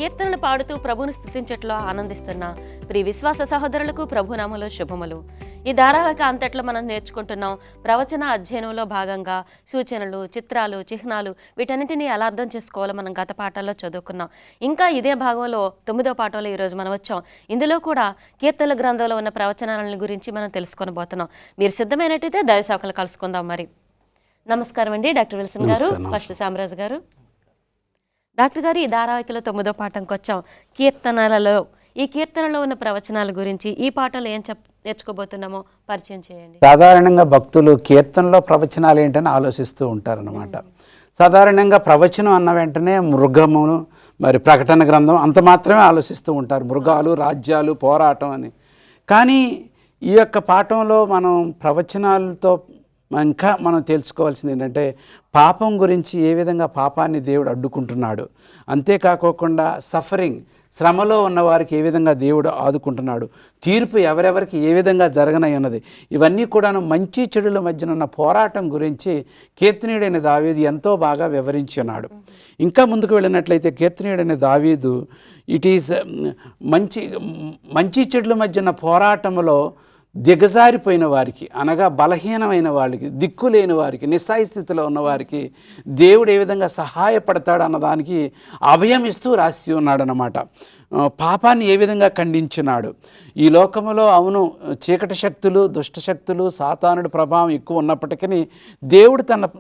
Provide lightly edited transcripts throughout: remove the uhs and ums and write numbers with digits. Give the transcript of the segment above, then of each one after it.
కీర్తనలు పాడుతూ ప్రభును స్తుతించట్లో ఆనందిస్తున్న ప్రియ విశ్వాస సహోదరులకు ప్రభునామములో శుభములు. ఈ ధారావాహిక అంతట్లో మనం నేర్చుకుంటున్నాం ప్రవచన అధ్యయనంలో భాగంగా సూచనలు, చిత్రాలు, చిహ్నాలు వీటన్నిటిని ఎలా అర్థం చేసుకోవాలో మనం గత పాఠాల్లో చదువుకున్నాం. ఇంకా ఇదే భాగంలో 9వ పాఠంలో ఈరోజు మనం వచ్చాం. ఇందులో కూడా కీర్తనల గ్రంథంలో ఉన్న ప్రవచనాల గురించి మనం తెలుసుకొనబోతున్నాం. మీరు సిద్ధమైనట్టయితే దైవసేవకులు కలుసుకుందాం. మరి నమస్కారం అండి డాక్టర్ విల్సన్ గారు, ఫస్ట్ సామ్రాజ్ గారు. డాక్టర్ గారు, ఈ ధారావాహికలో 9వ పాఠంకి వచ్చాం. కీర్తనలలో ఈ కీర్తనలో ఉన్న ప్రవచనాల గురించి ఈ పాఠంలో ఏం నేర్చుకోబోతున్నామో పరిచయం చేయండి. సాధారణంగా భక్తులు కీర్తనలో ప్రవచనాలు ఏంటని ఆలోచిస్తూ ఉంటారన్నమాట. సాధారణంగా ప్రవచనం అన్న వెంటనే మృగమును, మరి ప్రకటన గ్రంథం అంత మాత్రమే ఆలోచిస్తూ ఉంటారు. మృగాలు, రాజ్యాలు, పోరాటం అని. కానీ ఈ యొక్క పాఠంలో మనం ప్రవచనాలతో ఇంకా మనం తెలుసుకోవాల్సింది ఏంటంటే పాపం గురించి, ఏ విధంగా పాపాన్ని దేవుడు అడ్డుకుంటున్నాడు, అంతేకాకుండా సఫరింగ్, శ్రమలో ఉన్న వారికి ఏ విధంగా దేవుడు ఆదుకుంటున్నాడు, తీర్పు ఎవరెవరికి ఏ విధంగా జరగనై ఉన్నది, ఇవన్నీ కూడాను మంచి చెడుల మధ్యన ఉన్న పోరాటం గురించి కీర్తనీయుడైన దావీదు ఎంతో బాగా వివరించి ఉన్నాడు. ఇంకా ముందుకు వెళ్ళినట్లయితే కీర్తనీయుడైన దావీదు ఇట్ ఈస్ మంచి చెడుల మధ్య ఉన్న పోరాటంలో దిగజారిపోయిన వారికి, అనగా బలహీనమైన వాళ్ళకి, దిక్కులేని వారికి, నిస్సాయి స్థితిలో ఉన్నవారికి దేవుడు ఏ విధంగా సహాయపడతాడు అన్నదానికి అభయం ఇస్తూ రాసి ఉన్నాడనమాట. పాపాన్ని ఏ విధంగా ఖండించినాడు. ఈ లోకంలో అవును చీకటి శక్తులు, దుష్ట శక్తులు, సాతానుడి ప్రభావం ఎక్కువ ఉన్నప్పటికీ దేవుడు తన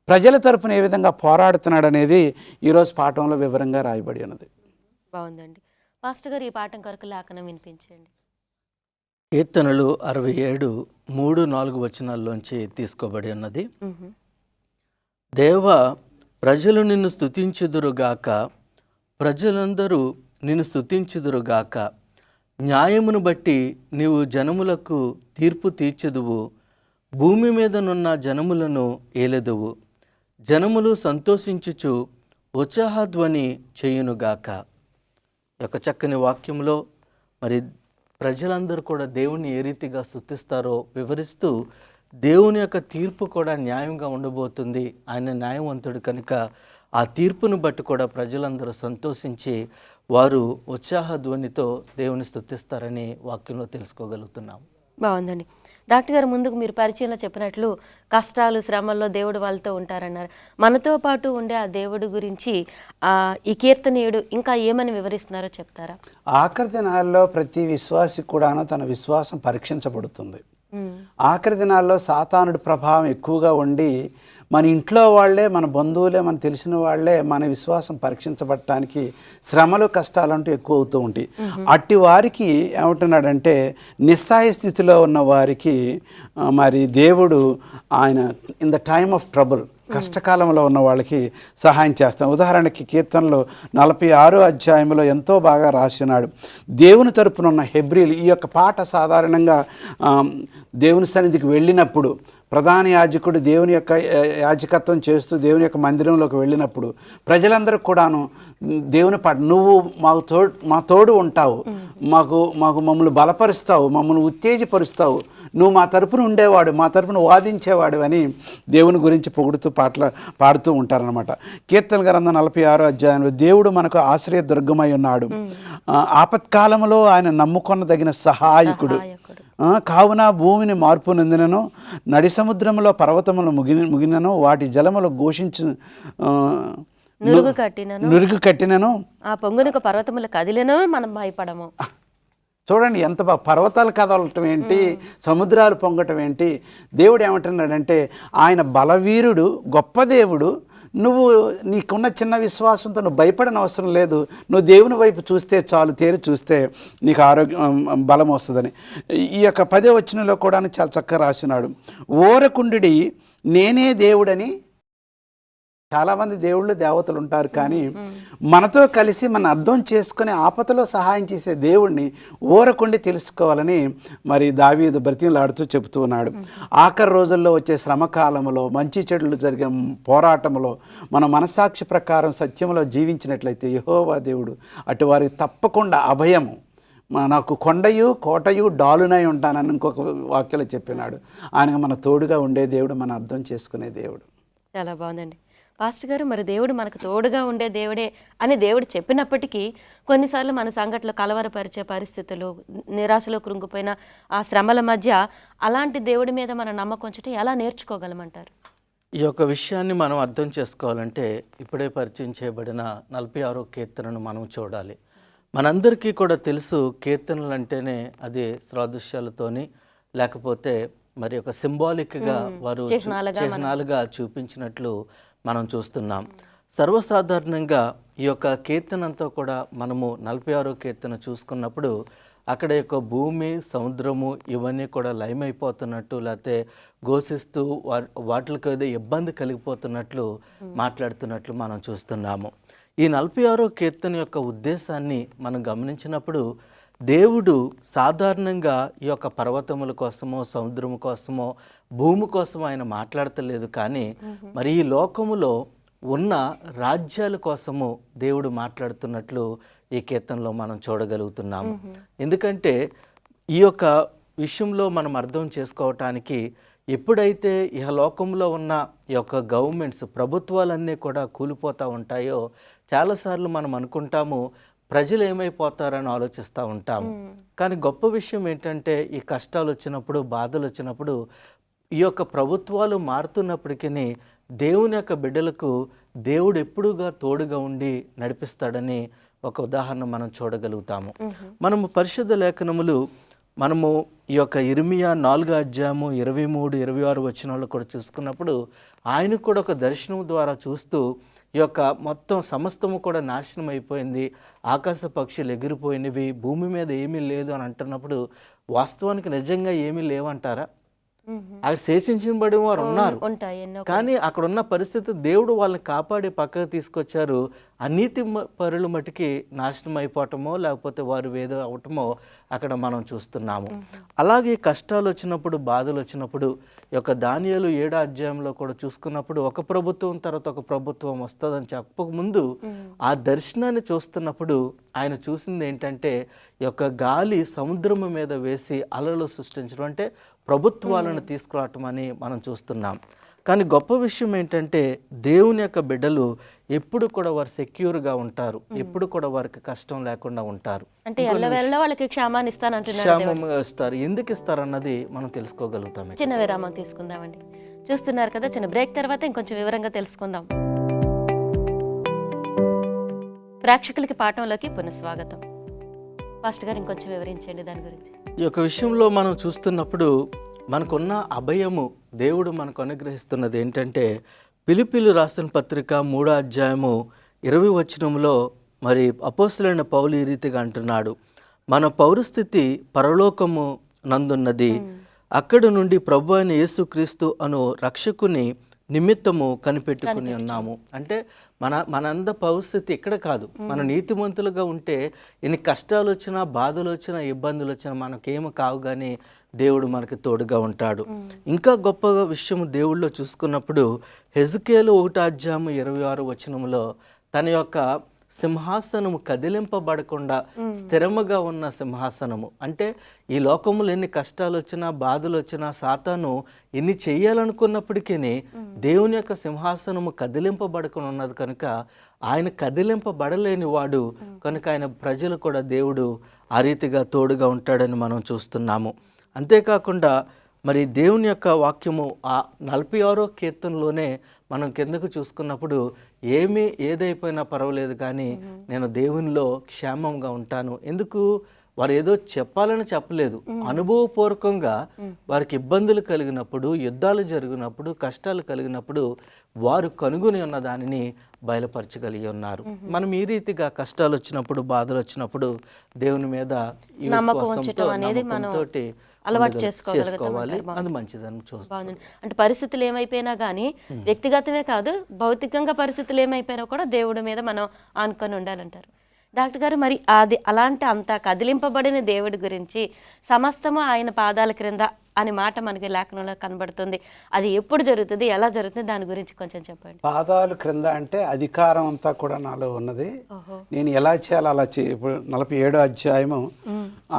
ప్రజల తరపున ఏ విధంగా పోరాడుతున్నాడు అనేది ఈరోజు పాఠంలో వివరంగా రాయబడి ఉన్నది. బాగుందండి. పాస్టర్ గారు, ఈ పాఠం కొరకు లేఖనం వినిపించండి. కీర్తనలు 67 3-4 వచనాల్లోంచి తీసుకోబడి ఉన్నది. దేవా, ప్రజలు నిన్ను స్తుతించుదురుగాక, ప్రజలందరూ నిన్ను స్తుతించుదురుగాక. న్యాయమును బట్టి నీవు జనములకు తీర్పు తీర్చెదువు, భూమి మీదనున్న జనములను ఏలెదువు. జనములు సంతోషించుచు ఉత్సాహధ్వని చేయునుగాక. ఒక చక్కని వాక్యంలో మరి ప్రజలందరూ కూడా దేవుణ్ణి ఏ రీతిగా స్తుతిస్తారో వివరిస్తూ, దేవుని యొక్క తీర్పు కూడా న్యాయంగా ఉండబోతుంది, ఆయన న్యాయవంతుడు కనుక ఆ తీర్పును బట్టి కూడా ప్రజలందరూ సంతోషించి వారు ఉత్సాహధ్వనితో దేవుని స్తుతిస్తారని వాక్యంలో తెలుసుకోగలుగుతున్నాం. బాగుందండి. డాక్టర్ గారు, ముందుకు మీరు పరిచయంలో చెప్పినట్లు కష్టాలు, శ్రమల్లో దేవుడు వాళ్ళతో ఉంటారన్నారు. మనతో పాటు ఉండే ఆ దేవుడి గురించి ఈ కీర్తనీయుడు ఇంకా ఏమని వివరిస్తున్నారో చెప్తారా? ఆఖరి దినాల్లో ప్రతి విశ్వాసి కూడాను తన విశ్వాసం పరీక్షించబడుతుంది. ఆఖరి దినాల్లో సాతానుడి ప్రభావం ఎక్కువగా ఉండి మన ఇంట్లో వాళ్ళే, మన బంధువులే, మన తెలిసిన వాళ్ళే మన విశ్వాసం పరీక్షించబడటానికి శ్రమలు, కష్టాలు అంటూ ఎక్కువ అవుతూ ఉంటాయి. అట్టి వారికి ఏమంటున్నాడంటే నిస్సాయ స్థితిలో ఉన్న వారికి మరి దేవుడు ఆయన in the time of trouble, కష్టకాలంలో ఉన్న వాళ్ళకి సహాయం చేస్తాం. ఉదాహరణకి కీర్తనలో 46వ అధ్యాయంలో ఎంతో బాగా రాసినాడు. దేవుని తరపున ఉన్న హెబ్రీలు, ఈ యొక్క పాట సాధారణంగా దేవుని సన్నిధికి వెళ్ళినప్పుడు ప్రధాన యాజకుడు దేవుని యొక్క యాజకత్వం చేస్తూ దేవుని యొక్క మందిరంలోకి వెళ్ళినప్పుడు ప్రజలందరూ కూడాను దేవుని పాట, నువ్వు మా తోడు ఉంటావు, మమ్మల్ని బలపరుస్తావు, మమ్మల్ని ఉత్తేజపరుస్తావు, నువ్వు మా తరపున ఉండేవాడు, మా తరపున వాదించేవాడు అని దేవుని గురించి పొగుడుతూ పాడుతూ ఉంటారనమాట. కీర్తన గ్రంథం 46వ అధ్యాయంలో దేవుడు మనకు ఆశ్రయ దుర్గమై ఉన్నాడు, ఆపత్కాలంలో ఆయన నమ్ముకొనదగిన సహాయకుడు, కావున భూమిని మార్పు నొందినను, నడి సముద్రంలో పర్వతములు ముగినను, వాటి జలములు ఘోషించు నురుగు కట్టినను, ఆ పొంగునకు పర్వతములు కదిలినో మనం భయపడము. చూడండి ఎంత పర్వతాలు కదలటం ఏంటి, సముద్రాలు పొంగటం ఏంటి. దేవుడు ఏమంటున్నాడంటే ఆయన బలవీరుడు, గొప్ప దేవుడు. నువ్వు నీకున్న చిన్న విశ్వాసంతో నువ్వు భయపడని అవసరం లేదు. నువ్వు దేవుని వైపు చూస్తే చాలు, తేరి చూస్తే నీకు బలం వస్తుందని. ఈ యొక్క 10వ వచనంలో కూడా చాలా చక్కగా రాసినాడు. ఓరకుండి నేనే దేవుడని. చాలామంది దేవుళ్ళు, దేవతలు ఉంటారు, కానీ మనతో కలిసి మన అర్థం చేసుకుని ఆపదలో సహాయం చేసే దేవుణ్ణి ఊరకుండి తెలుసుకోవాలని మరి దావీదు బ్రతిమలాడుతూ చెబుతూ ఉన్నాడు. ఆఖరి రోజుల్లో వచ్చే శ్రమకాలంలో, మంచి చెడులు జరిగే పోరాటంలో మన మనసాక్షి ప్రకారం సత్యంలో జీవించినట్లయితే యెహోవా దేవుడు అటువారికి తప్పకుండా అభయము, నాకు కొండయు కోటయు డాలునై ఉంటానని ఇంకొక వాక్యలో చెప్పినాడు. ఆయన మన తోడుగా ఉండే దేవుడు, మన అర్థం చేసుకునే దేవుడు. చాలా బాగుందండి. పాస్టర్ గారు, మరి దేవుడు మనకు తోడుగా ఉండే దేవుడే అని దేవుడు చెప్పినప్పటికీ కొన్నిసార్లు మన సంఘటనలు కలవరపరిచే పరిస్థితులు, నిరాశలో కృంగిపోయిన ఆ శ్రమల మధ్య అలాంటి దేవుడి మీద మన నమ్మకం ఉంచడం ఎలా నేర్చుకోగలమంటారు? ఈ యొక్క విషయాన్ని మనం అర్థం చేసుకోవాలంటే ఇప్పుడే పరిచయం చేయబడిన 46వ కీర్తనను మనం చూడాలి. మనందరికీ కూడా తెలుసు, కీర్తనలు అంటేనే అది సాదృశ్యాలతోని లేకపోతే మరి ఒక సింబాలిక్గా వారు చిహ్నాలుగా చూపించినట్లు మనం చూస్తున్నాం. సర్వసాధారణంగా ఈ యొక్క కీర్తన అంతా కూడా మనము 46వ కీర్తన చూసుకున్నప్పుడు అక్కడ యొక్క భూమి, సముద్రము ఇవన్నీ కూడా లయమైపోతున్నట్టు, లేకపోతే ఘోషిస్తూ వాటికి ఏదో ఇబ్బంది కలిగిపోతున్నట్లు మాట్లాడుతున్నట్లు మనం చూస్తున్నాము. ఈ 46వ కీర్తన యొక్క ఉద్దేశాన్ని మనం గమనించినప్పుడు దేవుడు సాధారణంగా ఈ యొక్క పర్వతముల కోసమో, సముద్రము కోసమో, భూమి కోసమో ఆయన మాట్లాడతలేదు. కానీ మరి ఈ లోకములో ఉన్న రాజ్యాల కోసము దేవుడు మాట్లాడుతున్నట్లు ఈ కీర్తనలో మనం చూడగలుగుతున్నాము. ఎందుకంటే ఈ యొక్క విషయంలో మనం అర్థం చేసుకోవటానికి ఎప్పుడైతే ఈ లోకంలో ఉన్న ఈ యొక్క గవర్నమెంట్స్, ప్రభుత్వాలన్నీ కూడా కూలిపోతూ ఉంటాయో చాలాసార్లు మనం అనుకుంటాము ప్రజలు ఏమైపోతారని ఆలోచిస్తూ ఉంటాము. కానీ గొప్ప విషయం ఏంటంటే ఈ కష్టాలు వచ్చినప్పుడు, బాధలు వచ్చినప్పుడు ఈ యొక్క ప్రభుత్వాలు మారుతున్నప్పటికీ దేవుని యొక్క బిడ్డలకు దేవుడు ఎప్పుడుగా తోడుగా ఉండి నడిపిస్తాడని ఒక ఉదాహరణ మనం చూడగలుగుతాము. మనము పరిశుద్ధ లేఖనములు మనము ఈ యొక్క ఇర్మియా 4వ అధ్యాయము 23, 26 వచనాలు కూడా చూసుకున్నప్పుడు ఆయన కూడా ఒక దర్శనం ద్వారా చూస్తూ ఈ యొక్క మొత్తం సమస్తము కూడా నాశనం అయిపోయింది, ఆకాశ పక్షులు ఎగిరిపోయినవి, భూమి మీద ఏమీ లేదు అని అంటున్నప్పుడు వాస్తవానికి నిజంగా ఏమీ లేవంటారా? అక్కడ శేషించబడి వారు ఉన్నారు, కానీ అక్కడ ఉన్న పరిస్థితి దేవుడు వాళ్ళని కాపాడి పక్కకు తీసుకొచ్చారు. అనీతి పరుల మటుకి నాశనం అయిపోవటమో లేకపోతే వారు వేద అవటమో అక్కడ మనం చూస్తున్నాము. అలాగే కష్టాలు వచ్చినప్పుడు, బాధలు వచ్చినప్పుడు ఈ యొక్క దానియేలు 7వ అధ్యాయంలో కూడా చూసుకున్నప్పుడు ఒక ప్రభుత్వం తర్వాత ఒక ప్రభుత్వం వస్తుందని చెప్పకముందు ఆ దర్శనాన్ని చూస్తున్నప్పుడు ఆయన చూసింది ఏంటంటే ఈ యొక్క గాలి సముద్రము మీద వేసి అలలు సృష్టించడం, అంటే ప్రభుత్వాలను తీసుకురావటం అని మనం చూస్తున్నాం. కానీ గొప్ప విషయం ఏంటంటే దేవుని యొక్క బిడ్డలు ఎప్పుడు కూడా వారు సెక్యూర్గా ఉంటారు, ఎప్పుడు కూడా వారికి కష్టం లేకుండా ఉంటారు, అంటే వాళ్ళకి క్షేమాన్ని క్షేమంగా ఇస్తారు. ఎందుకు ఇస్తారు అన్నది మనం తెలుసుకోగలుగుతాం. చిన్న విరామం తీసుకుందామండి. చూస్తున్నారు కదా, చిన్న బ్రేక్ తర్వాత ఇంకొంచెం వివరంగా తెలుసుకుందాం. ప్రేక్షకులకి పాఠంలోకి పునఃస్వాగతం. పాస్టర్ గారు ఇంకొంచెం వివరించండి దాని గురించి. ఈ యొక్క విషయంలో మనం చూస్తున్నప్పుడు మనకున్న అభయము దేవుడు మనకు అనుగ్రహిస్తున్నది ఏంటంటే ఫిలిప్పీయులు రాసిన పత్రిక 3వ అధ్యాయము 20వ వచనంలో మరి అపోస్తలుడైన పౌలు ఈ రీతిగా అంటున్నాడు, మన పౌరస్థితి పరలోకము నందున్నది, అక్కడ నుండి ప్రభు అయిన యేసుక్రీస్తు అను రక్షకుని నిమిత్తము కనిపెట్టుకుని ఉన్నాము. అంటే మనంద పరిస్థితి ఇక్కడ కాదు. మనం నీతిమంతులుగా ఉంటే ఎన్ని కష్టాలు వచ్చినా, బాధలు వచ్చినా, ఇబ్బందులు వచ్చినా మనకేమో కావు, కానీ దేవుడు మనకి తోడుగా ఉంటాడు. ఇంకా గొప్ప విషయం దేవుళ్ళో చూసుకున్నప్పుడు హెజ్కేలు 1వ అధ్యాయము 26వ వచనములో తన యొక్క సింహాసనము కదిలింపబడకుండా స్థిరముగా ఉన్న సింహాసనము, అంటే ఈ లోకములో ఎన్ని కష్టాలు వచ్చినా, బాధలు వచ్చినా, సాతాను ఎన్ని చెయ్యాలనుకున్నప్పటికీ దేవుని యొక్క సింహాసనము కదిలింపబడకుండా ఉన్నది కనుక ఆయన కదిలింపబడలేని వాడు కనుక ఆయన ప్రజలు కూడా దేవుడు ఆ రీతిగా తోడుగా ఉంటాడని మనం చూస్తున్నాము. అంతేకాకుండా మరి దేవుని యొక్క వాక్యము ఆ 46వ కీర్తనలోనే మనం కిందకు చూసుకున్నప్పుడు ఏదైపోయినా పర్వాలేదు కానీ నేను దేవునిలో క్షేమంగా ఉంటాను. ఎందుకు? వారు ఏదో చెప్పాలని చెప్పలేదు, అనుభవపూర్వకంగా వారికి ఇబ్బందులు కలిగినప్పుడు, యుద్ధాలు జరిగినప్పుడు, కష్టాలు కలిగినప్పుడు వారు కనుగొని ఉన్న దానిని బయలుపరచగలిగి ఉన్నారు. మనం ఈ రీతిగా కష్టాలు వచ్చినప్పుడు, బాధలు వచ్చినప్పుడు దేవుని మీద ఈ విశ్వాసంతో అలవాటు చేసుకోవాలి, అది మంచిదని చూస్తాను. అంటే పరిస్థితులు ఏమైపోయినా కానీ వ్యక్తిగతమే కాదు, భౌతికంగా పరిస్థితులు ఏమైపోయినా కూడా దేవుడి మీద మనం ఆనుకొని ఉండాలంటారు. డాక్టర్ గారు, మరి అది అలాంటి అంత కదిలింపబడిన దేవుడి గురించి సమస్తము ఆయన పాదాల క్రింద అనే మాట మనకి లేఖనంలో కనబడుతుంది. అది ఎప్పుడు జరుగుతుంది, ఎలా జరుగుతుంది, దాని గురించి కొంచెం చెప్పండి. పాదాలు క్రింద అంటే అధికారం అంతా కూడా నాలో ఉన్నది, నేను ఎలా చేయాలో అలా ఇప్పుడు 47వ అధ్యాయము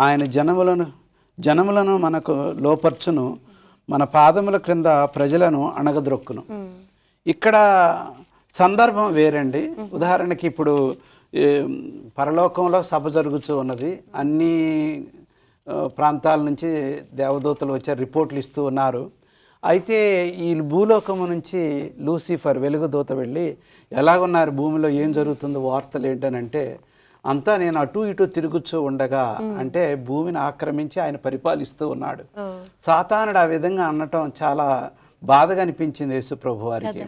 ఆయన జనములను మనకు లోపర్చును, మన పాదముల క్రింద ప్రజలను అణగద్రొక్కును. ఇక్కడ సందర్భం వేరండి. ఉదాహరణకి ఇప్పుడు ఏ, పరలోకంలో సభ జరుగుతూ ఉన్నది. అన్ని ప్రాంతాల నుంచి దేవదూతలు వచ్చి రిపోర్ట్లు ఇస్తూ ఉన్నారు. అయితే ఈ భూలోకము నుంచి లూసిఫర్ వెలుగుదూత వెళ్ళి ఎలాగున్నారు, భూమిలో ఏం జరుగుతుందో వార్తలు ఏంటనంటే, అంతా నేను అటు ఇటు తిరుగుతూ ఉండగా, అంటే భూమిని ఆక్రమించి ఆయన పరిపాలిస్తూ ఉన్నాడు. సాతానుడు ఆ విధంగా అనటం చాలా బాధగా అనిపించింది యేసు ప్రభు వారికి.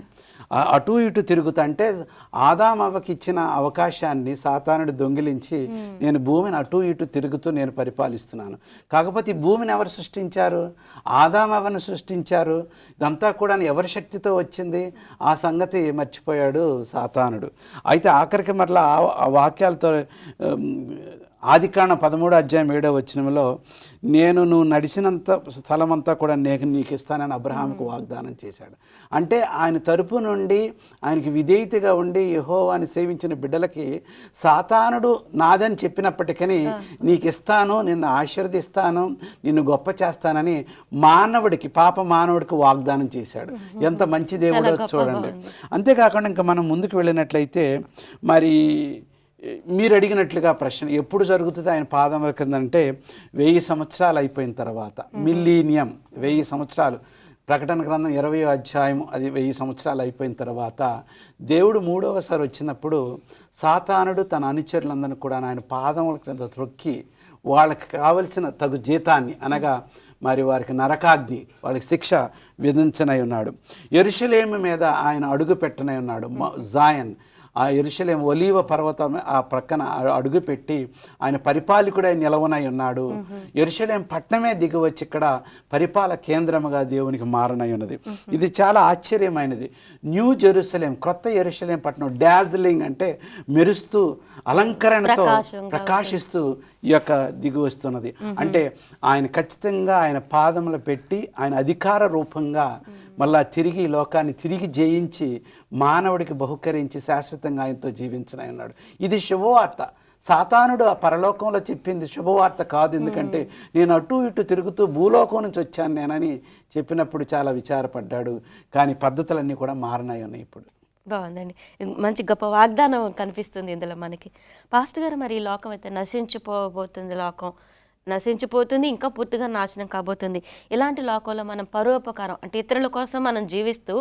అటు ఇటు తిరుగుతుంటే ఆదామవ్వకి ఇచ్చిన అవకాశాన్ని సాతానుడు దొంగిలించి, నేను భూమిని అటు ఇటు తిరుగుతూ నేను పరిపాలిస్తున్నాను. కాకపోతే ఈ భూమిని ఎవరు సృష్టించారు? ఆదామవ్వను సృష్టించారు. ఇదంతా కూడా ఎవరి శక్తితో వచ్చింది? ఆ సంగతి మర్చిపోయాడు సాతానుడు. అయితే ఆఖరికి మరలా ఆ వాక్యాలతో ఆదికాండం 13:7 నేను నువ్వు నడిచినంత స్థలమంతా కూడా నీకు ఇస్తానని అబ్రహాముకు వాగ్దానం చేశాడు. అంటే ఆయన తరపు నుండి ఆయనకి విధేయతగా ఉండి యెహోవాని సేవించిన బిడ్డలకి సాతానుడు నాదని చెప్పినప్పటికీ నీకు ఇస్తాను, నిన్ను ఆశీర్వదిస్తాను, నిన్ను గొప్ప చేస్తానని మానవుడికి, పాప మానవుడికి వాగ్దానం చేశాడు. ఎంత మంచి దేవుడో చూడండి. అంతేకాకుండా ఇంకా మనం ముందుకు వెళ్ళినట్లయితే, మరి మీరు అడిగినట్లుగా ప్రశ్న ఎప్పుడు జరుగుతుంది ఆయన పాదముల కింద అంటే 1000 సంవత్సరాలు అయిపోయిన తర్వాత, మిల్లీనియం, 1000 సంవత్సరాలు. ప్రకటన గ్రంథం 20వ అధ్యాయం, అది 1000 సంవత్సరాలు అయిపోయిన తర్వాత దేవుడు మూడవసారి వచ్చినప్పుడు సాతానుడు తన అనుచరులందరినీ కూడా ఆయన పాదముల కింద త్రొక్కి వాళ్ళకి కావలసిన తగు జీతాన్ని, అనగా మరి వారికి నరకాగ్ని, వాళ్ళకి శిక్ష విధించనై ఉన్నాడు. యెరూషలేము మీద ఆయన అడుగు పెట్టనై ఉన్నాడు. జాయన్, ఆ యెరూషలేము ఒలీవ పర్వతం ఆ ప్రక్కన అడుగుపెట్టి ఆయన పరిపాలకుడై నిలవనై ఉన్నాడు. యెరూషలేం పట్టణమే దిగి వచ్చి ఇక్కడ పరిపాలన కేంద్రముగా దేవునికి మారనై ఉన్నది. ఇది చాలా ఆశ్చర్యమైనది. న్యూ జెరూసలేం, క్రొత్త యెరూషలేం పట్టణం, డాజ్లింగ్ అంటే మెరుస్తూ, అలంకరణతో ప్రకాశిస్తూ ఈ యొక్క దిగి వస్తున్నది. అంటే ఆయన ఖచ్చితంగా ఆయన పాదములు పెట్టి ఆయన అధికార రూపంగా మళ్ళా తిరిగి ఈ లోకాన్ని తిరిగి జయించి మానవుడికి బహుకరించి శాశ్వతంగా ఆయనతో జీవించనై ఉన్నాడు. ఇది శుభవార్త. సాతానుడు ఆ పరలోకంలో చెప్పింది శుభవార్త కాదు. ఎందుకంటే నేను అటు ఇటు తిరుగుతూ భూలోకం నుంచి వచ్చాను నేనని చెప్పినప్పుడు చాలా విచారపడ్డాడు. కానీ పద్ధతులన్నీ కూడా మారనై ఉన్నాయి ఇప్పుడు. బాగుందండి. మంచి గొప్ప వాగ్దానం కనిపిస్తుంది ఇందులో మనకి. పాస్టర్ గారు, మరి ఈ లోకం అయితే నశించిపోబోతుంది, లోకం నశించిపోతుంది, ఇంకా పూర్తిగా నాశనం కాబోతుంది. ఇలాంటి లోకంలో మనం పరోపకారం అంటే ఇతరుల కోసం మనం జీవిస్తూ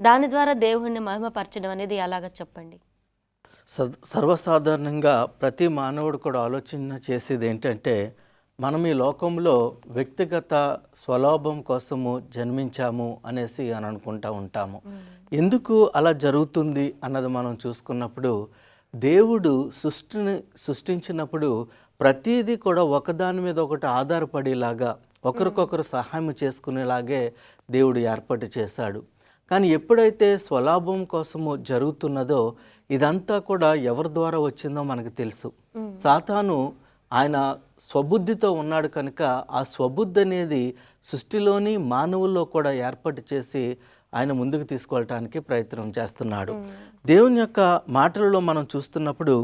దాని ద్వారా దేవుణ్ణి మహిమపరచడం అనేది ఎలాగ చెప్పండి? సర్వసాధారణంగా ప్రతి మానవుడు కూడా ఆలోచన చేసేది ఏంటంటే, మనం ఈ లోకంలో వ్యక్తిగత స్వలాభం కోసము జన్మించాము అనేసి అని అనుకుంటూ ఉంటాము. ఎందుకు అలా జరుగుతుంది అన్నది మనం చూసుకున్నప్పుడు, దేవుడు సృష్టించినప్పుడు ప్రతిదీ కూడా ఒకదాని మీద ఒకటి ఆధారపడేలాగా, ఒకరికొకరు సహాయం చేసుకునేలాగే దేవుడు ఏర్పాటు చేశాడు. కానీ ఎప్పుడైతే స్వలాభం కోసము జరుగుతున్నదో ఇదంతా కూడా ఎవరి ద్వారా వచ్చిందో మనకు తెలుసు. సాతాను ఆయన స్వబుద్ధితో ఉన్నాడు కనుక ఆ స్వబుద్ధి అనేది సృష్టిలోని మానవుల్లో కూడా ఏర్పాటు చేసి ఆయన ముందుకు తీసుకెళ్ళటానికి ప్రయత్నం చేస్తున్నాడు. దేవుని యొక్క మాటలలో మనం చూస్తున్నప్పుడు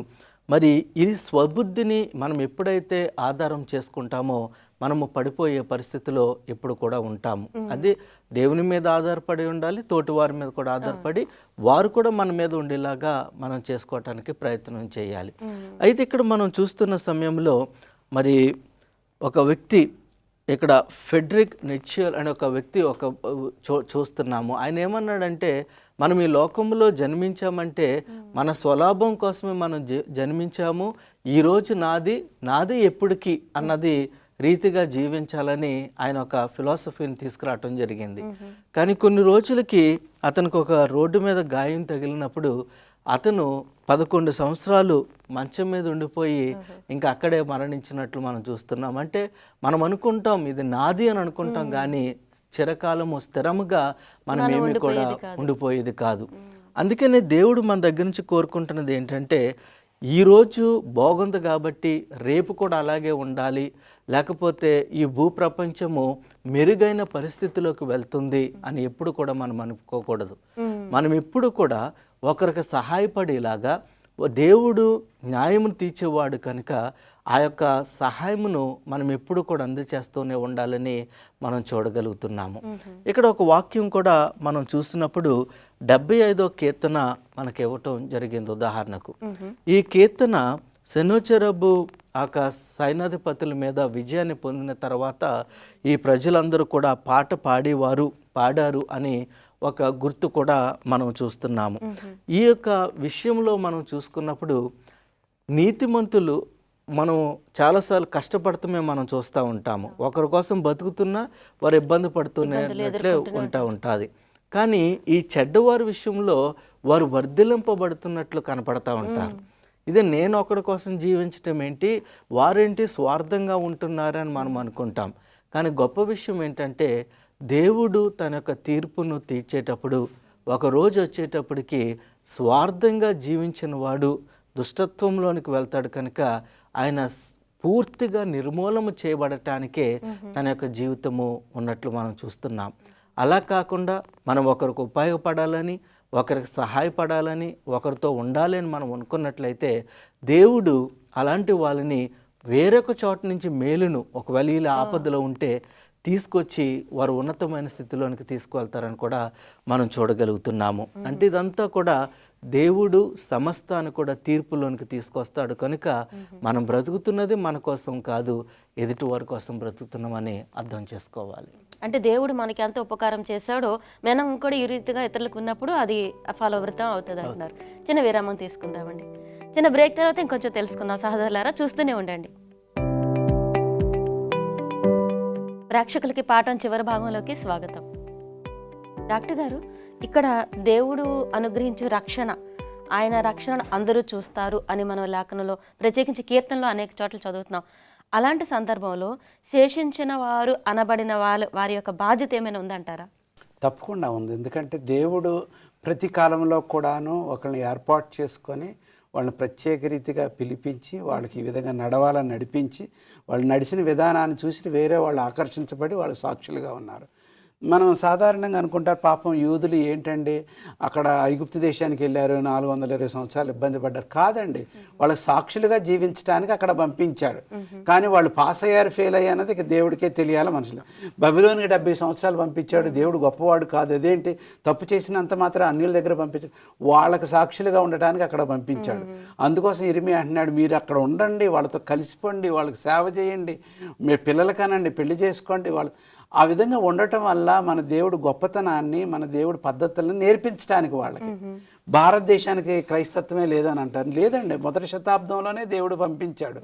మరి ఈ స్వబుద్ధిని మనం ఎప్పుడైతే ఆధారం చేసుకుంటామో మనము పడిపోయే పరిస్థితిలో ఎప్పుడు కూడా ఉంటాము. అదే దేవుని మీద ఆధారపడి ఉండాలి, తోటి వారి మీద కూడా ఆధారపడి వారు కూడా మన మీద ఉండేలాగా మనం చేసుకోవటానికి ప్రయత్నం చేయాలి. అయితే ఇక్కడ మనం చూస్తున్న సమయంలో మరి ఒక వ్యక్తి, ఇక్కడ ఫెడ్రిక్ నిట్షియల్ అనే ఒక వ్యక్తి చూస్తున్నాము. ఆయన ఏమన్నాడంటే, మనం ఈ లోకంలో జన్మించామంటే మన స్వలాభం కోసమే మనం జన్మించాము, ఈరోజు నాది ఎప్పటికీ అన్నది రీతిగా జీవించాలని ఆయన ఒక ఫిలాసఫీని తీసుకురావటం జరిగింది. కానీ కొన్ని రోజులకి అతనికి ఒక రోడ్డు మీద గాయం తగిలినప్పుడు అతను 11 సంవత్సరాలు మంచం మీద ఉండిపోయి ఇంకా అక్కడే మరణించినట్లు మనం చూస్తున్నాం. అంటే మనం అనుకుంటాం ఇది నాది అని అనుకుంటాం, కానీ చిరకాలము స్థిరముగా మనం ఏమీ కూడా ఉండిపోయేది కాదు. అందుకనే దేవుడు మన దగ్గర నుంచి కోరుకుంటున్నది ఏంటంటే, ఈరోజు బాగుంది కాబట్టి రేపు కూడా అలాగే ఉండాలి, లేకపోతే ఈ భూప్రపంచము మెరుగైన పరిస్థితిలోకి వెళ్తుంది అని ఎప్పుడు కూడా మనం అనుకోకూడదు. మనం ఎప్పుడు కూడా ఒకరికి సహాయపడేలాగా, దేవుడు న్యాయమును తీర్చేవాడు కనుక ఆ యొక్క సహాయమును మనం ఎప్పుడు కూడా అందజేస్తూనే ఉండాలని మనం చూడగలుగుతున్నాము. ఇక్కడ ఒక వాక్యం కూడా మనం చూసినప్పుడు 75వ కీర్తన మనకి ఇవ్వటం జరిగింది. ఉదాహరణకు ఈ కీర్తన సెనోచెరబు ఆ సైన్యాధిపతుల మీద విజయాన్ని పొందిన తర్వాత ఈ ప్రజలందరూ కూడా పాట పాడారు అని ఒక గుర్తు కూడా మనం చూస్తున్నాము. ఈ యొక్క విషయంలో మనం చూసుకున్నప్పుడు నీతిమంతులు మనం చాలాసార్లు కష్టపడతామే మనం చూస్తూ ఉంటాము. ఒకరి కోసం బతుకుతున్నా వారు ఇబ్బంది పడుతున్నట్లే ఉంటుంది. కానీ ఈ చెడ్డవారి విషయంలో వారు వర్ధిలింపబడుతున్నట్లు కనపడతా ఉంటారు. ఇదే నేను ఒకరి కోసం జీవించటం ఏంటి, వారేంటి స్వార్థంగా ఉంటున్నారని మనం అనుకుంటాం. కానీ గొప్ప విషయం ఏంటంటే దేవుడు తన యొక్క తీర్పును తీర్చేటప్పుడు ఒకరోజు వచ్చేటప్పటికి స్వార్థంగా జీవించిన వాడు దుష్టత్వంలోనికి వెళ్తాడు కనుక ఆయన పూర్తిగా నిర్మూలన చేయబడటానికే తన యొక్క జీవితము ఉన్నట్లు మనం చూస్తున్నాం. అలా కాకుండా మనం ఒకరికి ఉపయోగపడాలని, ఒకరికి సహాయపడాలని, ఒకరితో ఉండాలి అని మనం అనుకున్నట్లయితే దేవుడు అలాంటి వాళ్ళని వేరొక చోట నుంచి మేలును ఒకవేళ ఇలా ఆపదలో ఉంటే తీసుకొచ్చి వారు ఉన్నతమైన స్థితిలోనికి తీసుకువెళ్తారని కూడా మనం చూడగలుగుతున్నాము. అంటే ఇదంతా కూడా దేవుడు సమస్తాన్ని కూడా తీర్పులోనికి తీసుకొస్తాడు కనుక మనం బ్రతుకుతున్నది మన కోసం కాదు, ఎదుటి వారి కోసం బ్రతుకుతున్నామని అర్థం చేసుకోవాలి. అంటే దేవుడు మనకి ఎంత ఉపకారం చేశాడో మనం కూడా ఈ రీతిగా ఇతరులకు ఉన్నప్పుడు అది ఫలవృతం అవుతుంది అంటున్నారు. చిన్న విరామం తీసుకుందామండి. చిన్న బ్రేక్ తర్వాత ఇంకొంచెం తెలుసుకుందాం. సహోదరులారా చూస్తూనే ఉండండి. ప్రేక్షకులకి పాఠం చివరి భాగంలోకి స్వాగతం. డాక్టర్ గారు, ఇక్కడ దేవుడు అనుగ్రహించే రక్షణ, ఆయన రక్షణను అందరూ చూస్తారు అని మనం లేఖనంలో ప్రత్యేకించి కీర్తనలో అనేక చోట్ల చదువుతున్నాం. అలాంటి సందర్భంలో శేషించిన వారు అనబడిన వారి యొక్క బాధ్యత ఏమైనా ఉందంటారా? తప్పకుండా ఉంది. ఎందుకంటే దేవుడు ప్రతి కాలంలో కూడాను ఒకరిని ఏర్పాటు చేసుకొని వాళ్ళని ప్రత్యేక రీతిగా పిలిపించి వాళ్ళకి ఈ విధంగా నడవాలని నడిపించి వాళ్ళు నడిచిన విధానాన్ని చూసి వేరే వాళ్ళు ఆకర్షించబడి వాళ్ళు సాక్షులుగా ఉన్నారు. మనం సాధారణంగా అనుకుంటారు పాపం యూదులు ఏంటండి అక్కడ ఐగుప్తు దేశానికి వెళ్ళారు, 420 సంవత్సరాలు ఇబ్బంది పడ్డారు. కాదండి, వాళ్ళకి సాక్షులుగా జీవించడానికి అక్కడ పంపించాడు. కానీ వాళ్ళు పాస్ అయ్యారు ఫెయిల్ అయ్యారన్నది ఇక దేవుడికే తెలియాలి. మనుషులు బబిలోనికి 70 సంవత్సరాలు పంపించాడు. దేవుడు గొప్పవాడు కాదు, అదేంటి తప్పు చేసినంత మాత్రం అన్యుల దగ్గర పంపించాడు, వాళ్ళకి సాక్షులుగా ఉండటానికి అక్కడ పంపించాడు. అందుకోసం ఇర్మియా అంటున్నాడు, మీరు అక్కడ ఉండండి, వాళ్ళతో కలిసిపోండి, వాళ్ళకి సేవ చేయండి, మీరు పిల్లలు కానండి, పెళ్లి చేసుకోండి. వాళ్ళు ఆ విధంగా ఉండటం వల్ల మన దేవుడు గొప్పతనాన్ని, మన దేవుడు పద్ధతులను నేర్పించడానికి వాళ్ళకి. భారతదేశానికి క్రైస్తత్వమే లేదని అంటారు. లేదండి, మొదటి శతాబ్దంలోనే దేవుడు పంపించాడు.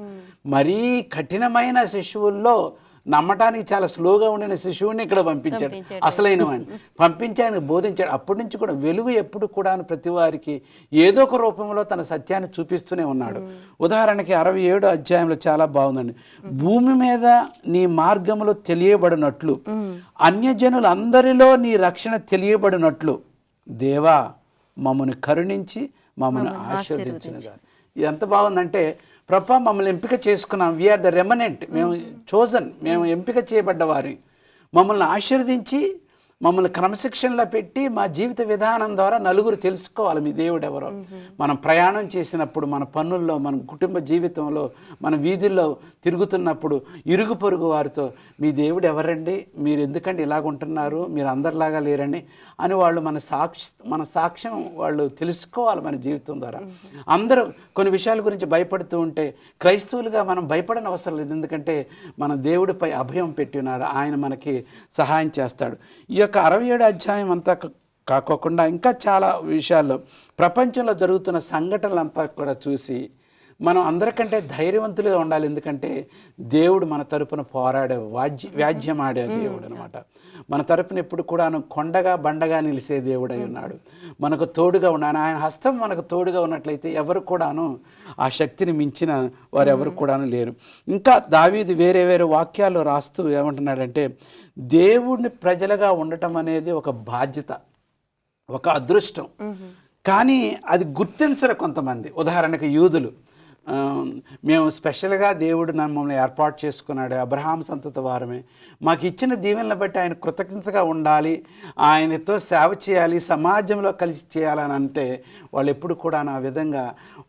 మరీ కఠినమైన శిశువుల్లో నమ్మటానికి చాలా స్లోగా ఉండిన శిశువుని ఇక్కడ పంపించాడు, అసలైన వాడిని పంపించి ఆయన బోధించాడు. అప్పటి నుంచి కూడా వెలుగు ఎప్పుడు కూడా ప్రతి వారికి ఏదో ఒక రూపంలో తన సత్యాన్ని చూపిస్తూనే ఉన్నాడు. ఉదాహరణకి 67వ అధ్యాయంలో చాలా బాగుందండి. భూమి మీద నీ మార్గములో తెలియబడినట్లు అన్యజనులందరిలో నీ రక్షణ తెలియబడినట్లు దేవా మమ్మల్ని కరుణించి మమ్మల్ని ఆశీర్వదించినగా. ఇది ఎంత బాగుందంటే, ప్రభా మమ్మల్ని ఎంపిక చేసుకున్నాం, వీఆర్ ద రెమనెంట్, మేము చోజన్, మేము ఎంపిక చేయబడ్డవారి, మమ్మల్ని ఆశీర్వదించి మమ్మల్ని క్రమశిక్షణలో పెట్టి మా జీవిత విధానం ద్వారా నలుగురు తెలుసుకోవాలి మీ దేవుడు ఎవరో. మనం ప్రయాణం చేసినప్పుడు, మన పనుల్లో, మన కుటుంబ జీవితంలో, మన వీధుల్లో తిరుగుతున్నప్పుడు ఇరుగు పొరుగు వారితో మీ దేవుడు ఎవరండి, మీరు ఎందుకండి ఇలాగుంటున్నారు, మీరు అందరిలాగా లేరండి అని వాళ్ళు మన సాక్ష్యం వాళ్ళు తెలుసుకోవాలి మన జీవితం ద్వారా. అందరూ కొన్ని విషయాల గురించి భయపడుతూ ఉంటే క్రైస్తవులుగా మనం భయపడని అవసరం లేదు. ఎందుకంటే మన దేవుడిపై అభయం పెట్టి ఉన్నాడు, ఆయన మనకి సహాయం చేస్తాడు. ఈ యొక్క 67 అధ్యాయం అంతా కాకోకుండా ఇంకా చాలా విషయాల్లో ప్రపంచంలో జరుగుతున్న సంఘటనలంతా కూడా చూసి మనం అందరికంటే ధైర్యవంతులుగా ఉండాలి. ఎందుకంటే దేవుడు మన తరపున పోరాడే వ్యాజ్యం ఆడే దేవుడు అనమాట. మన తరపున ఎప్పుడు కూడాను కొండగా బండగా నిలిసే దేవుడై ఉన్నాడు, మనకు తోడుగా ఉన్నాడు. ఆయన హస్తం మనకు తోడుగా ఉన్నట్లయితే ఎవరు కూడాను ఆ శక్తిని మించిన వారు ఎవరు కూడాను లేరు. ఇంకా దావీదు వేరే వేరే వాక్యాల్లో రాస్తూ ఏమంటున్నాడంటే, దేవుడిని ప్రజలుగా ఉండటం అనేది ఒక బాధ్యత, ఒక అదృష్టం. కానీ అది గుర్తించరు కొంతమంది. ఉదాహరణకు యూదులు ఆ, మేము స్పెషల్గా దేవుడు మమ్మల్ని ఏర్పాటు చేసుకున్నాడు, అబ్రహాం సంతతి వారమే, మాకు ఇచ్చిన దీవెనలను బట్టి ఆయన కృతజ్ఞతగా ఉండాలి, ఆయనతో సేవ చేయాలి, సమాజంలో కలిసి చేయాలని అంటే వాళ్ళు ఎప్పుడు కూడా ఆ విధంగా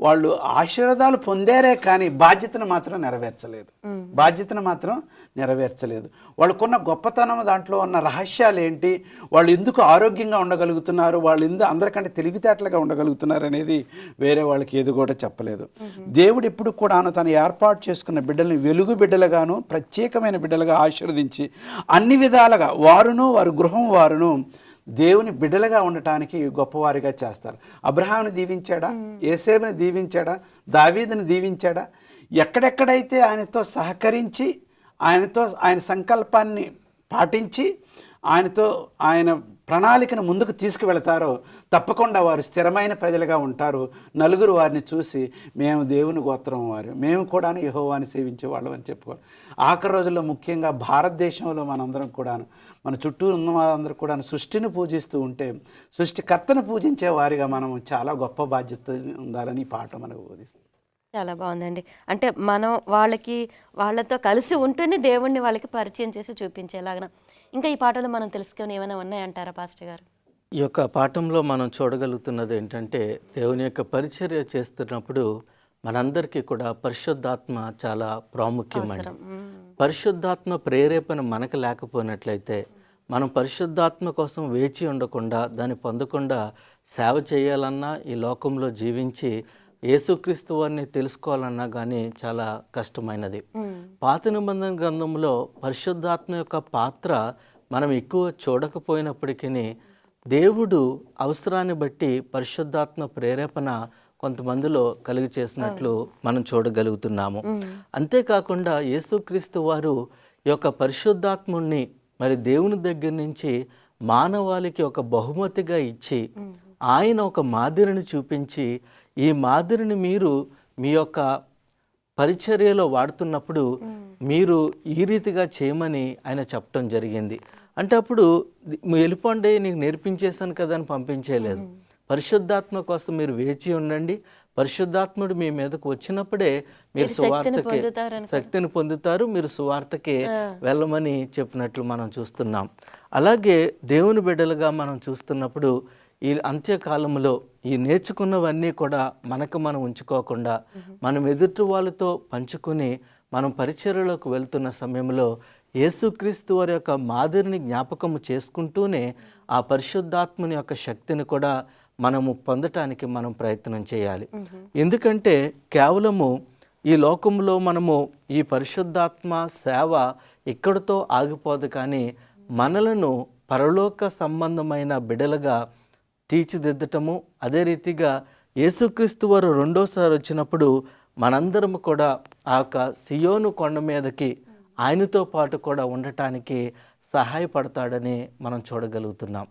వాళ్ళు ఆశీర్వాదాలు పొందారే కానీ బాధ్యతను మాత్రం నెరవేర్చలేదు. వాళ్ళకున్న గొప్పతనం, దాంట్లో ఉన్న రహస్యాలు ఏంటి, వాళ్ళు ఎందుకు ఆరోగ్యంగా ఉండగలుగుతున్నారు, వాళ్ళు ఎందుకు అందరికంటే తెలివితేటలుగా ఉండగలుగుతున్నారు అనేది వేరే వాళ్ళకి ఏది కూడా చెప్పలేదు. దేవుడు ఇప్పుడు కూడా తను ఏర్పాటు చేసుకున్న బిడ్డల్ని వెలుగు బిడ్డలుగాను ప్రత్యేకమైన బిడ్డలుగా ఆశీర్వదించి అన్ని విధాలుగా వారి గృహం వారును దేవుని బిడ్డలుగా ఉండటానికి గొప్పవారిగా చేస్తారు. అబ్రహాముని దీవించాడా, యేసేపుని దీవించాడా, దావీదుని దీవించాడా? ఎక్కడెక్కడైతే ఆయనతో సహకరించి ఆయన సంకల్పాన్ని పాటించి ఆయన ప్రణాళికను ముందుకు తీసుకువెళతారో తప్పకుండా వారు స్థిరమైన ప్రజలుగా ఉంటారు. నలుగురు వారిని చూసి మేము దేవుని గోత్రం వారు, మేము కూడా యెహోవాని సేవించే వాళ్ళం అని చెప్పుకోవాలి. ఆఖరి రోజుల్లో ముఖ్యంగా భారతదేశంలో మనందరం కూడాను, మన చుట్టూ ఉన్న వారందరూ కూడా సృష్టిని పూజిస్తూ ఉంటే సృష్టికర్తను పూజించే వారిగా మనం చాలా గొప్ప బాధ్యత ఉండాలని ఈ పాట మనకు బోధిస్తుంది. చాలా బాగుందండి. అంటే మనం వాళ్ళతో కలిసి ఉంటూనే దేవుణ్ణి వాళ్ళకి పరిచయం చేసి చూపించేలాగా ఇంకా ఈ పాటలో మనం తెలుసుకొని ఏమైనా ఉన్నాయంటారా పాస్టర్ గారు? ఈ యొక్క పాఠంలో మనం చూడగలుగుతున్నది ఏంటంటే, దేవుని యొక్క పరిచర్య చేస్తున్నప్పుడు మనందరికీ కూడా పరిశుద్ధాత్మ చాలా ప్రాముఖ్యమైనది. పరిశుద్ధాత్మ ప్రేరేపణ మనకు లేకపోయినట్లయితే, మనం పరిశుద్ధాత్మ కోసం వేచి ఉండకుండా, దాన్ని పొందకుండా సేవ చేయాలన్నా, ఈ లోకంలో జీవించి యేసుక్రీస్తు వారిని తెలుసుకోవాలన్నా కానీ చాలా కష్టమైనది. పాత నిబంధన గ్రంథంలో పరిశుద్ధాత్మ యొక్క పాత్ర మనం ఎక్కువ చూడకపోయినప్పటికీ దేవుడు అవసరాన్ని బట్టి పరిశుద్ధాత్మ ప్రేరేపణ కొంతమందిలో కలుగు చేసినట్లు మనం చూడగలుగుతున్నాము. అంతేకాకుండా యేసుక్రీస్తు వారు ఈ యొక్క పరిశుద్ధాత్ముణ్ణి మరి దేవుని దగ్గర నుంచి మానవాళికి ఒక బహుమతిగా ఇచ్చి ఆయన ఒక మాదిరిని చూపించి, ఈ మాదిరిని మీరు మీ యొక్క పరిచర్యలో వాడుతున్నప్పుడు మీరు ఈ రీతిగా చేయమని ఆయన చెప్పడం జరిగింది. అంటే అప్పుడు వెళ్ళిపోండి, నీకు నేర్పించేశాను కదా అని పంపించేయలేదు. పరిశుద్ధాత్మ కోసం మీరు వేచి ఉండండి, పరిశుద్ధాత్ముడు మీ మీదకు వచ్చినప్పుడే మీరు శక్తిని పొందుతారు, మీరు సువార్తకి వెళ్ళమని చెప్పినట్లు మనం చూస్తున్నాం. అలాగే దేవుని బిడ్డలుగా మనం చూస్తున్నప్పుడు ఈ అంత్యకాలంలో ఈ నేర్చుకున్నవన్నీ కూడా మనం ఉంచుకోకుండా మనం ఎదుటి వాళ్ళతో పంచుకుని మనం పరిచర్యలోకి వెళ్తున్న సమయంలో యేసుక్రీస్తు వారి యొక్క మాదిరిని జ్ఞాపకము చేసుకుంటూనే ఆ పరిశుద్ధాత్మని యొక్క శక్తిని కూడా మనము పొందటానికి మనం ప్రయత్నం చేయాలి. ఎందుకంటే కేవలము ఈ లోకంలో మనము ఈ పరిశుద్ధాత్మ సేవ ఇక్కడితో ఆగిపోదు, కానీ మనలను పరలోక సంబంధమైన బిడలుగా తీర్చిదిద్దటము, అదే రీతిగా యేసుక్రీస్తు వారు రెండోసారి వచ్చినప్పుడు మనందరము కూడా ఆ యొక్క సియోను కొండ మీదకి ఆయనతో పాటు కూడా ఉండటానికి సహాయపడతాడని మనం చూడగలుగుతున్నాం.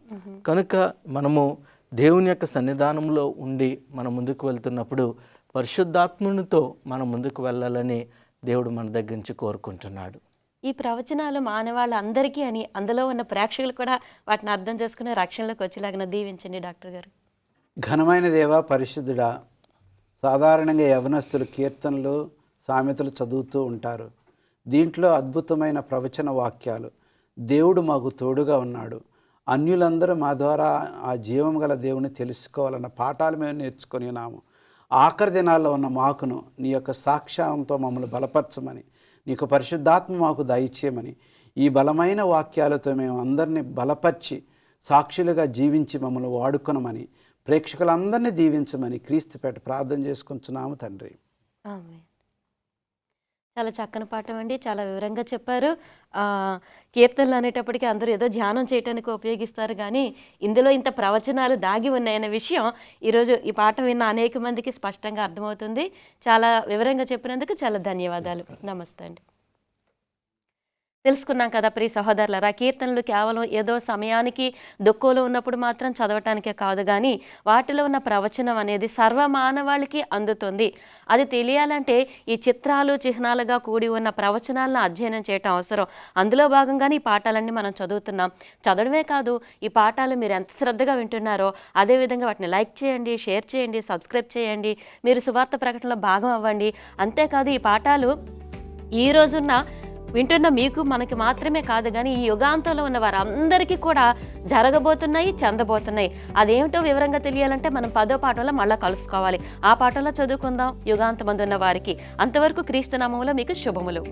కనుక మనము దేవుని యొక్క సన్నిధానంలో ఉండి మనం ముందుకు వెళ్తున్నప్పుడు పరిశుద్ధాత్మునితో మనం ముందుకు వెళ్ళాలని దేవుడు మన దగ్గర నుంచి కోరుకుంటున్నాడు. ఈ ప్రవచనాలు మానవాళ్ళందరికీ అని అందులో ఉన్న ప్రేక్షకులు కూడా వాటిని అర్థం చేసుకుని రక్షణలోకి వచ్చేలాగా దీవించండి డాక్టర్ గారు. ఘనమైన దేవా, పరిశుద్ధుడా, సాధారణంగా యవనస్తులు కీర్తనలు సామెతలు చదువుతూ ఉంటారు. దీంట్లో అద్భుతమైన ప్రవచన వాక్యాలు, దేవుడు మాకు తోడుగా ఉన్నాడు, అన్యులందరూ మా ద్వారా ఆ జీవం గల దేవుని తెలుసుకోవాలన్న పాఠాలు మేము నేర్చుకొని ఉన్నాము. ఆఖరి దినాల్లో ఉన్న మాకును నీ యొక్క సాక్ష్యంతో మమ్మల్ని బలపరచమని, నీకు పరిశుద్ధాత్మ మాకు దయచేయమని, ఈ బలమైన వాక్యాలతో మేము అందరినీ బలపరిచి సాక్షులుగా జీవించి మమ్మల్ని వాడుకొనమని, ప్రేక్షకులందరినీ దీవించమని క్రీస్తుపేట ప్రార్థన చేసుకుంటున్నాము తండ్రి. ఆమేన్. చాలా చక్కని పాఠం అండి, చాలా వివరంగా చెప్పారు. కీర్తనలు అనేటప్పటికీ అందరూ ఏదో ధ్యానం చేయడానికి ఉపయోగిస్తారు, కానీ ఇందులో ఇంత ప్రవచనాలు దాగి ఉన్నాయనే విషయం ఈరోజు ఈ పాఠం విన్న అనేక మందికి స్పష్టంగా అర్థమవుతుంది. చాలా వివరంగా చెప్పినందుకు చాలా ధన్యవాదాలు. నమస్తే అండి. తెలుసుకున్నాం కదా ప్రియ సహోదరులారా, కీర్తనలు కేవలం ఏదో సమయానికి దుఃఖంలో ఉన్నప్పుడు మాత్రం చదవటానికే కాదు, కానీ వాటిలో ఉన్న ప్రవచనం అనేది సర్వమానవాళికి అందుతుంది. అది తెలియాలంటే ఈ చిత్రాలు చిహ్నాలుగా కూడి ఉన్న ప్రవచనాలను అధ్యయనం చేయటం అవసరం. అందులో భాగంగానే ఈ పాఠాలన్నీ మనం చదువుతున్నాం. చదవడమే కాదు, ఈ పాఠాలు మీరు ఎంత శ్రద్ధగా వింటున్నారో అదేవిధంగా వాటిని లైక్ చేయండి, షేర్ చేయండి, సబ్స్క్రైబ్ చేయండి, మీరు సువార్త ప్రకటనలో భాగం అవ్వండి. అంతేకాదు ఈ పాఠాలు ఈ రోజున్న వింటున్న మీకు మనకి మాత్రమే కాదు, కానీ ఈ యుగాంతంలో ఉన్న వారందరికీ కూడా జరగబోతున్నాయి, చెందబోతున్నాయి. అదేమిటో వివరంగా తెలియాలంటే మనం 10వ పాఠంలో మళ్ళీ కలుసుకోవాలి. ఆ పాఠంలో చదువుకుందాం యుగాంతమందున్న వారికి. అంతవరకు క్రీస్తు నామములో మీకు శుభములు.